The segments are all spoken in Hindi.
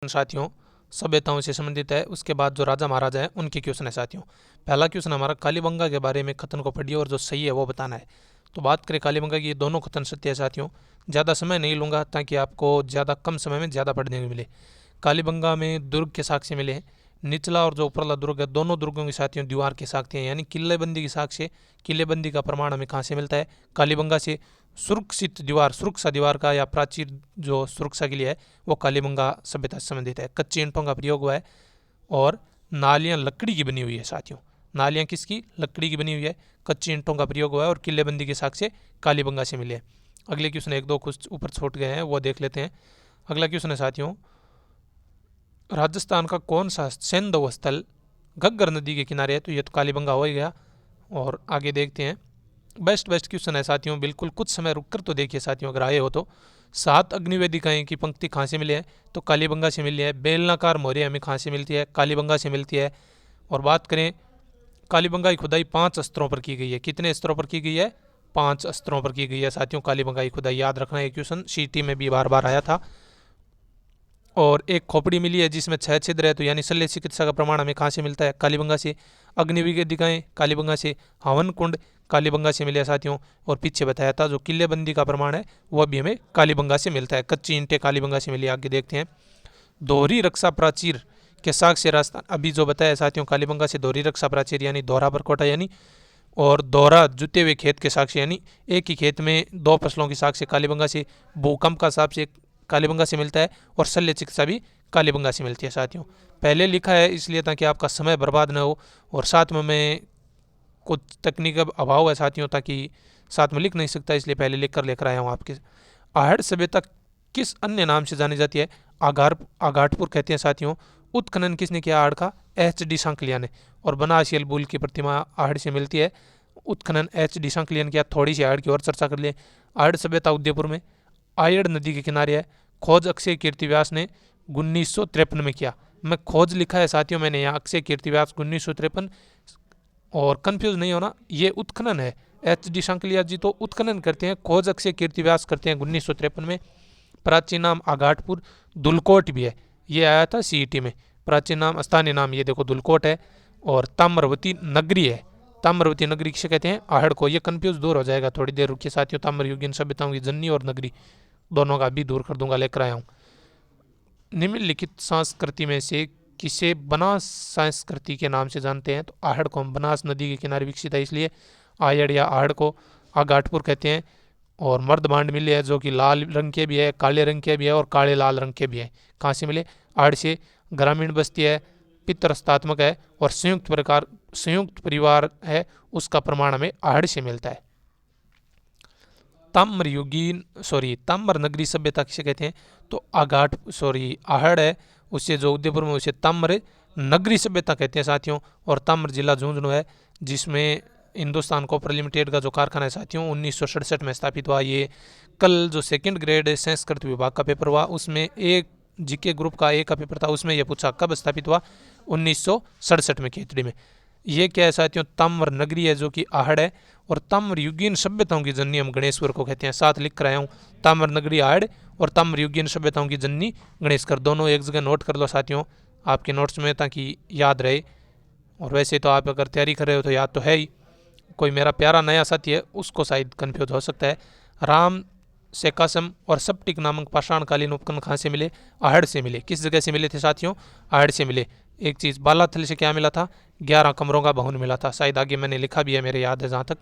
साथियों सभ्यताओं से संबंधित है। उसके बाद जो राजा महाराजा है उनके क्वेश्चन है साथियों। पहला क्वेश्चन हमारा कालीबंगा के बारे में कथन को पढ़िए और जो सही है वो बताना है। तो बात करें कालीबंगा की, ये दोनों कथन सत्य है साथियों। ज़्यादा समय नहीं लूँगा ताकि आपको ज़्यादा कम समय में ज़्यादा पढ़ने को मिले। कालीबंगा में दुर्ग के साक्ष्य मिले हैं। निचला और जो ऊपरला दुर्ग है दोनों दुर्गों की साथियों दीवार के साक्ष्य हैं, यानी किलेबंदी की साक्ष्य। किलेबंदी का प्रमाण हमें कहाँ से मिलता है? कालीबंगा से। सुरक्षित दीवार, सुरक्षा दीवार का या प्राचीर जो सुरक्षा के लिए है वो कालीबंगा सभ्यता से संबंधित है। कच्ची ईंटों का प्रयोग हुआ है और नालियां लकड़ी की बनी हुई है साथियों। नालियां किसकी? लकड़ी की बनी हुई है। कच्ची ईंटों का प्रयोग हुआ है और किलेबंदी के साक्ष्य कालीबंगा से मिले हैं। अगले क्वेश्चन एक दो कुछ ऊपर छूट गए हैं वो देख लेते हैं। अगला क्वेश्चन है साथियों, राजस्थान का कौन सा सैंधव स्थल घग्गर नदी के किनारे है? तो ये तो कालीबंगा हो ही गया। और आगे देखते हैं। बेस्ट क्वेश्चन है साथियों, बिल्कुल कुछ समय रुककर तो देखिए साथियों अगर आए हो तो। 7 अग्निवेदिकाएं की पंक्ति कहाँ से मिली है? तो कालीबंगा से मिली है। बेलनाकार मोहरे हमें कहाँ से मिलती है? कालीबंगा से मिलती है। और बात करें कालीबंगा की खुदाई 5 स्तरों पर की गई है। कितने स्तरों पर की गई है? 5 स्तरों पर की गई है साथियों कालीबंगा की खुदाई। याद रखना ये क्वेश्चन सीटी में भी बार बार आया था। और एक खोपड़ी मिली है जिसमें 6 छिद्र है, तो यानी शल्य चिकित्सा का प्रमाण हमें कहाँ से मिलता है? कालीबंगा से। अग्निवेदिकाएं कालीबंगा से। हवन कुंड कालीबंगा से मिले साथियों। और पीछे बताया था जो किलेबंदी का प्रमाण है वह भी हमें कालीबंगा से मिलता है। कच्ची ईंटें कालीबंगा से मिली। आगे देखते हैं। दोहरी रक्षा प्राचीर के साक्ष्य राजस्थान, अभी जो बताया साथियों कालीबंगा से दोहरी रक्षा प्राचीर यानी दोहरा परकोटा यानी, और दोहरा जुते हुए खेत के साक्ष्य यानी एक ही खेत में 2 फसलों के साक्ष्य कालीबंगा से। भूकंप का साक्ष्य कालीबंगा से मिलता है और शल्य चिकित्सा भी कालीबंगा से मिलती है साथियों। पहले लिखा है इसलिए ताकि आपका समय बर्बाद न हो, और साथ में मैं कुछ तकनीक का अभाव है साथियों ताकि साथ में लिख नहीं सकता, इसलिए पहले लिख कर आया हूँ आपके। आहड़ सभ्यता किस अन्य नाम से जानी जाती है? आघाटपुर कहते हैं साथियों। उत्खनन किसने किया आहड़ का? HD सांकलिया ने। और बनासियल बुल की प्रतिमा आहड़ से मिलती है। उत्खनन HD सांकलिया ने किया। थोड़ी सी आहड़ की और चर्चा कर लिए। आहड़ सभ्यता उदयपुर में आयड़ नदी के किनारे है। खोज अक्षय कीर्ति व्यास ने 1953 में किया। मैं खोज लिखा है साथियों मैंने यहाँ, अक्षय कीर्ति व्यास 1953। और कंफ्यूज नहीं होना, ये उत्खनन है। HD सांकलिया जी तो उत्खनन करते हैं, खोज अक्षय कीर्ति व्यास करते हैं 1953 में। प्राचीन नाम आघाटपुर। दुलकोट भी है, ये आया था CET में। प्राचीन नाम स्थानीय नाम ये देखो दुलकोट है। और ताम्रवती नगरी है। ताम्रवती नगरी किसे कहते हैं? आहड़ को। ये कंफ्यूज दूर हो जाएगा, थोड़ी देर रुकिए साथियों। ताम्रयुगीन सभ्यताओं की जननी और नगरी दोनों का भी दूर कर दूंगा, लेकर आया हूँ। निम्नलिखित संस्कृति में से किसे बनास संस्कृति के नाम से जानते हैं? तो आहड़ को हम बनास नदी के किनारे विकसित है इसलिए आयड़ या आहड़ को आघाटपुर कहते हैं। और मर्दभांड मिले है जो कि लाल रंग के भी है, काले रंग के भी है और काले लाल रंग के भी है। कहाँ से मिले? आहड़ से। ग्रामीण बस्ती है, पितृस्थात्मक है और संयुक्त परिवार है, उसका प्रमाण हमें आहड़ से मिलता है। ताम्र नगरी सभ्यता किसे कहते हैं? तो आहड़ है उससे जो उदयपुर में, उसे ताम्र नगरी सभ्यता कहते हैं साथियों। और ताम्र जिला झुंझुनू है जिसमें हिंदुस्तान कॉपर लिमिटेड का जो कारखाना है साथियों 1967 में स्थापित हुआ। ये कल जो 2nd ग्रेड संस्कृत विभाग का पेपर हुआ उसमें एक GK ग्रुप का एक का पेपर था, उसमें यह पूछा कब स्थापित हुआ? 1967 में खेतड़ी में। ये क्या है साथियों? ताम्र नगरी है जो कि आहड़ है। और ताम्रयुगीन सभ्यताओं की जननी हम गणेश्वर को कहते हैं। साथ लिख कर आया हूँ, ताम्र नगरी आहड़ और ताम्रयुगीन सभ्यताओं की जननी गणेशकर। दोनों एक जगह नोट कर लो साथियों आपके नोट्स में ताकि याद रहे। और वैसे तो आप अगर तैयारी कर रहे हो तो याद तो है ही। कोई मेरा प्यारा नया साथी है उसको शायद कन्फ्यूज हो सकता है। राम सेकासम और सप्टिक नामक पाषाणकालीन उपकरण कहाँ से मिले? आहड़ से मिले। किस जगह से मिले थे साथियों? आहड़ से मिले। एक चीज़ बालाथल से क्या मिला था? 11 कमरों का भवन मिला था, शायद आगे मैंने लिखा भी है, मेरे याद है जहाँ तक।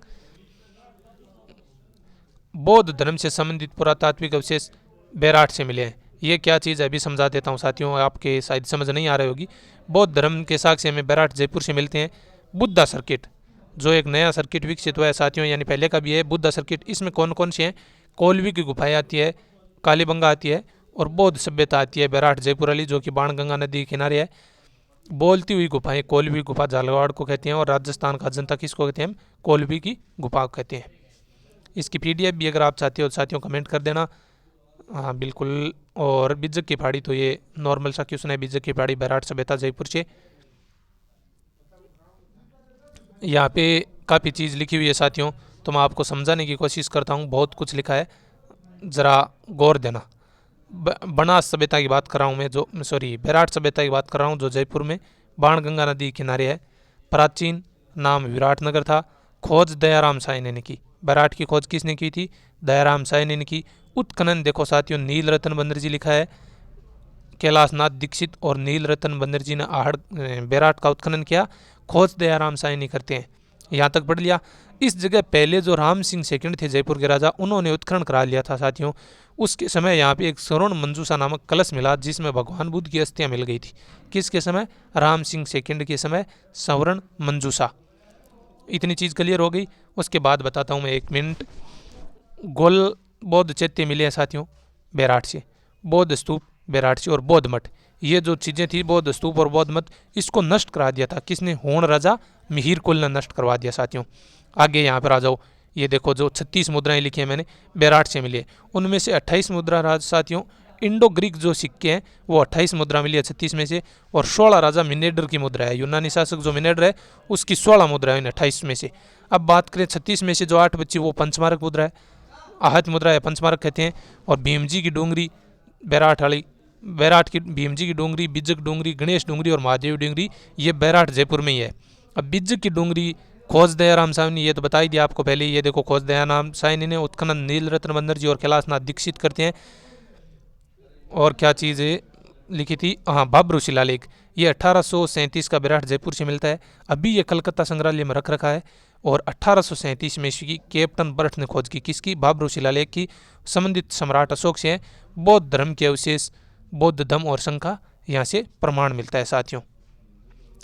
बौद्ध धर्म से संबंधित पुरातात्विक अवशेष बैराठ से मिले हैं। ये क्या चीज़ है अभी समझा देता हूँ साथियों, आपके शायद समझ नहीं आ रही होगी। बौद्ध धर्म के साक्ष्य में बैराठ जयपुर से मिलते हैं। बुद्धा सर्किट जो एक नया सर्किट विकसित हुआ है साथियों, यानी पहले का भी है बुद्धा सर्किट। इसमें कौन कौन सी हैं? कोलवी की गुफाएं आती है, कालीबंगा आती है और बौद्ध सभ्यता आती है बैराठ जयपुर वाली जो कि बाणगंगा नदी के किनारे है। बोलती हुई गुफाएं कोलवी गुफा झालावाड़ को कहते हैं। और राजस्थान का अजंता किसको कहते हैं? हम कोलवी की गुफा को कहते हैं। इसकी PDF भी अगर आप चाहते हो साथियों कमेंट कर देना। हाँ बिल्कुल। और बिज्जक की पहाड़ी, तो ये नॉर्मल सा क्वेश्चन है। बिज्जक की पहाड़ी बैराठ सभ्यता जयपुर से। यहाँ पे काफ़ी चीज़ लिखी हुई है साथियों, तो मैं आपको समझाने की कोशिश करता हूँ। बहुत कुछ लिखा है, ज़रा गौर देना। बनास सभ्यता की बात कर रहा हूँ मैं, जो बेराट सभ्यता की बात कर रहा हूँ, जो जयपुर में बाणगंगा नदी किनारे है। प्राचीन नाम विराटनगर था। खोज दयाराम सायनी ने की। बेराट की खोज किसने की थी? दयाराम सायनी ने की। उत्खनन देखो साथियों, नील रतन बनर्जी लिखा है, कैलाशनाथ दीक्षित और नील रतन बनर्जी ने आहड़ बेराट का उत्खनन किया। खोज दयाराम सायनी करते हैं। यहाँ तक पढ़ लिया। इस जगह पहले जो राम सिंह सेकंड थे जयपुर के राजा, उन्होंने उत्खनन करा लिया था साथियों। उसके समय यहाँ पे एक स्वर्ण मंजूषा नामक कलश मिला, जिसमें भगवान बुद्ध की अस्थियां मिल गई थी। किसके समय? राम सिंह सेकंड के समय स्वर्ण मंजूषा। इतनी चीज़ क्लियर हो गई। उसके बाद बताता हूँ मैं, 1 मिनट। गोल बौद्ध चैत्य मिले हैं साथियों बेराट से, बौद्ध स्तूप बेराट से और बौद्ध मठ। ये जो चीज़ें थी, बौद्ध स्तूप और बौद्ध मठ, इसको नष्ट करा दिया था किसने? होण राजा मिहिर कुल ने नष्ट करवा दिया साथियों। आगे यहाँ पर आ जाओ। ये देखो, जो 36 मुद्राएं लिखी है मैंने, बेराट से मिली है। उनमें से 28 मुद्रा राज साथियों, इंडो ग्रीक जो सिक्के हैं वो 28 मुद्रा मिली है 36 में से, और 16 राजा मिनेडर की मुद्रा है। यूनानी शासक जो मिनेडर है उसकी 16 मुद्रा है 28 में से। अब बात करें 36 में से जो 8 बची, वो पंचमारक मुद्रा है, आहत मुद्रा है, पंचमारक कहते हैं। और भीमजी की डोंगरी बेराट वाली, बेराट की भीमजी की डोंगरी, बिज्जक डोंगरी, गणेश डोंगरी और महादेव डोंगरी, ये बेराट जयपुर में ही है। अब बिज्जक की डोंगरी खोज दयाराम सायनी, ये तो बता ही दिया आपको पहले। ये देखो, खोज दयाराम सायनी ने उत्खनन नील रत्न बनर्जी और कैलाशनाथ दीक्षित करते हैं। और क्या चीज़ लिखी थी? हाँ, भाब्रू शिलालेख। ये 1837 का बेराट जयपुर से मिलता है। अभी ये कलकत्ता संग्रहालय में रख रखा है। और 1837 में इसकी कैप्टन बर्ट ने खोज की। किसकी? भाब्रू शिलालेख की। संबंधित सम्राट अशोक से है। बौद्ध धर्म के अवशेष, बौद्ध धम्म और शंखा यहाँ से प्रमाण मिलता है साथियों।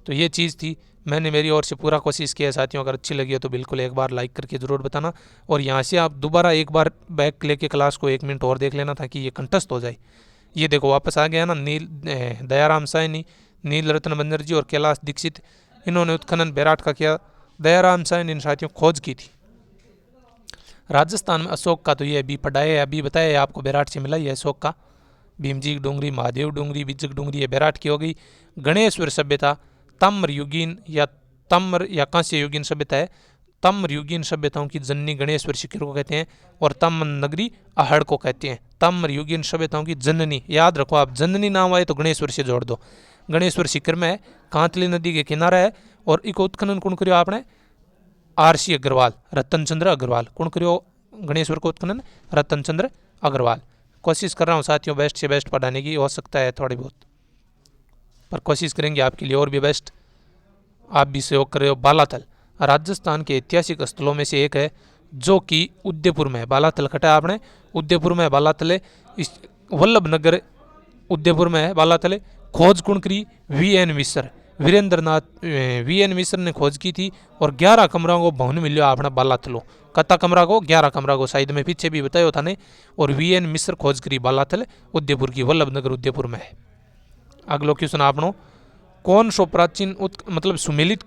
तो ये चीज़ थी, मैंने मेरी ओर से पूरा कोशिश किया है साथियों। अगर अच्छी लगी हो तो बिल्कुल एक बार लाइक करके ज़रूर बताना। और यहाँ से आप दोबारा एक बार बैक लेके क्लास को 1 मिनट और देख लेना ताकि ये कंठस्थ हो जाए। ये देखो वापस आ गया ना, दयाराम सायनी, नील रत्न बनर्जी और कैलाश दीक्षित, इन्होंने उत्खनन बेराट का किया। दयाराम सायनी ने साथियों खोज की थी। राजस्थान में अशोक का तो ये अभी पढ़ाए, अभी बताया आपको, बेराट से मिला ही है अशोक का। भीमजी की डोंगरी, महादेव डोंगरी, बिज्जक डोंगरी, ये बेराट की हो गई। गणेश्वर सभ्यता ताम्र युगीन या कांस्य युगीन सभ्यता है। ताम्र युगीन सभ्यताओं की जननी गणेश्वर शिखर को कहते हैं, और ताम्र नगरी आहड़ को कहते हैं। ताम्र युगीन सभ्यताओं की जननी, याद रखो आप, जननी नाम आए तो गणेश्वर से जोड़ दो। गणेश्वर शिखर में है, कांतली नदी के किनारा है। और इको उत्खनन कौन करियो आपने? RC अग्रवाल, रतन चंद्र अग्रवाल। कौन करियो गणेश्वर को उत्खनन? रतन चंद्र अग्रवाल। कोशिश कर रहा हूँ साथियों बेस्ट से बेस्ट पढ़ाने की, हो सकता है थोड़ी बहुत, पर कोशिश करेंगे आपके लिए और भी बेस्ट। आप भी सहयोग कर रहे हो। बालाथल राजस्थान के ऐतिहासिक स्थलों में से एक है, जो कि उदयपुर में है। बालाथल खटा आपने, उदयपुर में है बालाथल है। इस वल्लभ नगर उदयपुर में है बालाथल। खोज कौन करी? VN मिश्र, वीरेंद्रनाथ VN मिश्र ने खोज की थी। और 11 कमरा को भवन मिलो अपना बालाथलो। कत्ता कमरा को? 11 कमरा को, शायद में पीछे भी बताया था ने। और VN मिश्र खोज करी बालाथल उदयपुर की, वल्लभ नगर उदयपुर में है। अगलो क्वेश्चन आपनो, कौन सो प्राचीन मतलब सुमेलित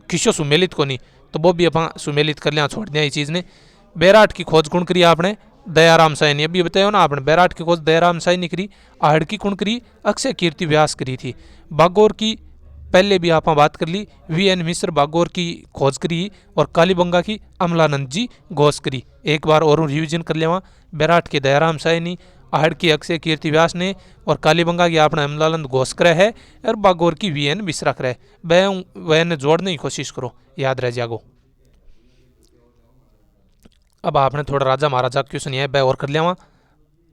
किसो सुमेलित को नहीं, तो वो भी अपन सुमेलित कर लिया, छोड़ दिया ये चीज़ ने। बेराट की खोज कौन करी आपने? दयाराम सायनी। अभी बताया ना आपने, बेराट की खोज दयाराम सायनी करी। आहड़ की कौन करी? अक्षय कीर्ति व्यास करी थी। बागौर की पहले भी आप बात कर ली, VN मिश्र बागौर की खोज करी। और कालीबंगा की अमलानंद जी घोष करी। एक बार और रिविजन कर लेवा, बेराट के दयाराम सायनी, आहड़ की अक्षय कीर्ति व्यास ने, और कालीबंगा की आपने अमलानंद घोष करे है, और बागौर की VN मिश्रा करे। वह जोड़ने की कोशिश करो, याद रह जागो। अब आपने थोड़ा राजा महाराजा क्वेश्चन है वह और कर लिया।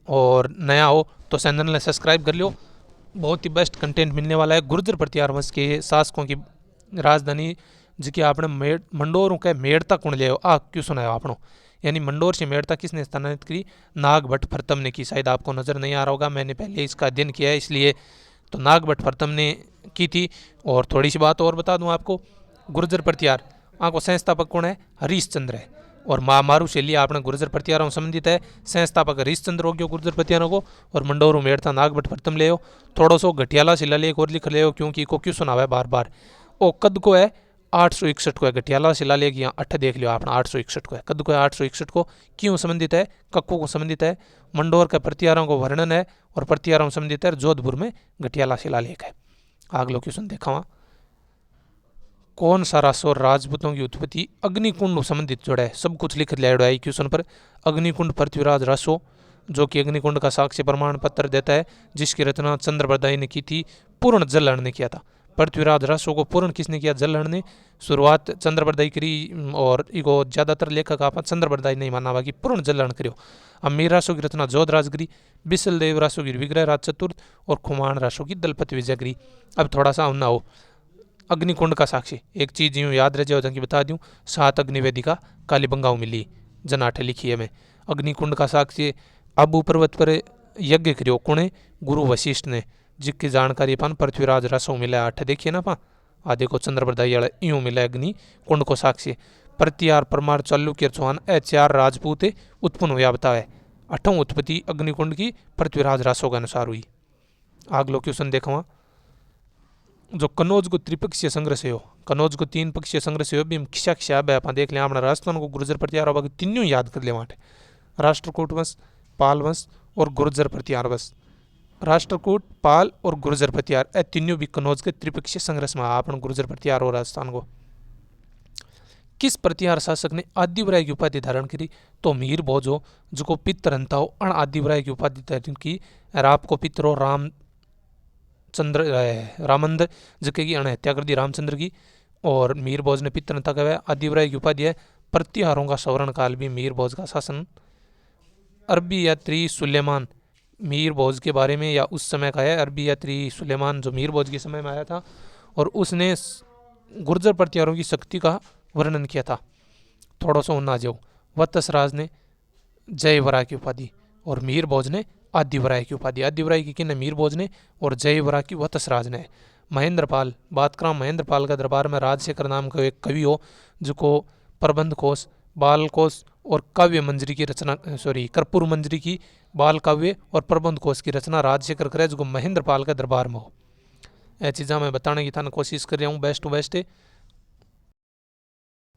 और नया हो तो चैनल ने सब्सक्राइब कर लियो, बहुत ही बेस्ट कंटेंट मिलने वाला है। गुर्जर प्रतिहार वंश के शासकों की राजधानी जी आपने मंडोरों के मेड़ता कौन ले क्वेश्चन है आपनो, यानी मंडोर से मेड़ता किसने स्थानांतरित करी? नागभट्ट प्रथम ने की। शायद आपको नज़र नहीं आ रहा होगा, मैंने पहले इसका अध्ययन किया है इसलिए। तो नागभट्ट प्रथम ने की थी। और थोड़ी सी बात और बता दूं आपको, गुर्जर प्रतिहार आपको संस्थापक कौन है? हरीशचंद्र है। और मारू शैली आपने गुर्जर प्रतिहारों संबंधित है। संस्थापक हरीशचंद्र हो गया गुर्जर प्रतिहारों को। और मंडोर मेड़ता नागभट्ट प्रथम ले। थोड़ा सो घटियाला शिलालेख और लिख ले, क्योंकि को क्यों सुनावा है बार बार। ओ कद को है 861 को है घटियाला शिलालेख, यहाँ 8 देख लियो आपने, 861 को है। कद को है 861 को। क्यों संबंधित है? कक्को को संबंधित है। मंडोर के प्रतिहारों को वर्णन है, और प्रतिहारों संबंधित है। जोधपुर में घटियाला शिलालेख है। अगलो क्वेश्चन देखा वहाँ, कौन सा रासो राजपूतों की उत्पत्ति अग्निकुंड संबंधित जोड़ा है? सब कुछ लिख लिया है क्वेश्चन पर। अग्निकुंड, पृथ्वीराज रासो, जो कि अग्निकुंड का साक्ष्य प्रमाण पत्र देता है, जिसकी रचना चंद्रबरदाई ने की थी। पूर्ण जलहरण ने किया था। पृथ्वीराज रासो को पूर्ण किसने किया? जलहरण ने। शुरुआत चंद्रबरदाई करी और इको ज़्यादातर लेखक आप चंद्रबरदाई नहीं माना बाकी पूर्ण जलहरण करो। अब मीर रासो की रचना जोधराज गिरी, बिसल देव रासो की विग्रह राज चतुर्थ और खुमान रासो की दलपति विजय गिरी। अब थोड़ा सा ना हो, अग्निकुंड का साक्षी एक चीज़ यूँ याद रह जाओ कि बता दूँ, 7 अग्निवेदिका कालीबंगाओं मिली जनाठे लिखी है मैं। अग्निकुंड का साक्षी आबू पर्वत पर यज्ञ करो कुणे? गुरु वशिष्ठ ने, जिसकी जानकारी अपन पृथ्वीराज रसों मिला 8 देखिए ना पा आधे को चंद्रबरदाई वाला यूँ मिला अग्नि कुंड को साक्षी। प्रत्यार परमार चालुक्य चौहान 4 राजपूत उत्पन्न हुआ बताए। 8वां उत्पत्ति अग्निकुंड की पृथ्वीराज रासों के अनुसार हुई। आगलो क्वेश्चन देखो, जो कनौज को त्रिपक्षीय संघर्ष हो, कनौज को 3 पक्षीय संघर्ष हो, भी खिसा खिसा आप देख लिया अपना राजस्थान को गुर्जर प्रत्यार होगा तीनों याद कर ले वाटे, राष्ट्रकूट वंश, पाल वंश और गुर्जर प्रत्यार वंश। राष्ट्रकूट, पाल और गुर्जर प्रत्यार ए तीनों भी कनौज के त्रिपक्षीय संघर्ष में अपन गुर्जर प्रत्यार और राजस्थान को। किस प्रत्यार शासक ने आदिवराय की उपाधि धारण करी? तो मीर भोजो, जो पितर हंता हो अण आदिवराय की उपाधि धारण की। राप को पितर हो रामंद्र जिके की हत्या कर दी रामचंद्र की। और मीर भोज ने पितर हंता कहवा आदिवराय की उपाधि है। प्रत्यारों का सवर्ण काल भी मीर भोज का शासन। अरबी यात्री सुलेमान मीर भोज के बारे में या उस समय का है। अरबी यात्री सुलेमान जो मीर भोज के समय में आया था और उसने गुर्जर प्रत्यारों की शक्ति का वर्णन किया था। थोड़ा सा उन्ना जाओ, वत्सराज ने जयवरा की उपाधि और मीर भोज ने आदिवराय की उपाधि। आदिवराय की किन्ने? मीर भोज ने, और जयवरा की वत्सराज ने। महेंद्रपाल, बात करा महेंद्रपाल का दरबार में राजशेखर नाम का एक कवि हो, जो प्रबंध कोश, बाल कोश और काव्य मंजरी की रचना, कर्पूर मंजरी की बाल काव्य और प्रबंध कोश की रचना राजशेखर करे, जो महेंद्रपाल का दरबार में हो। यह चीज़ा मैं बताने की थाने कोशिश कर रहा हूँ बेस्ट टू बेस्ट।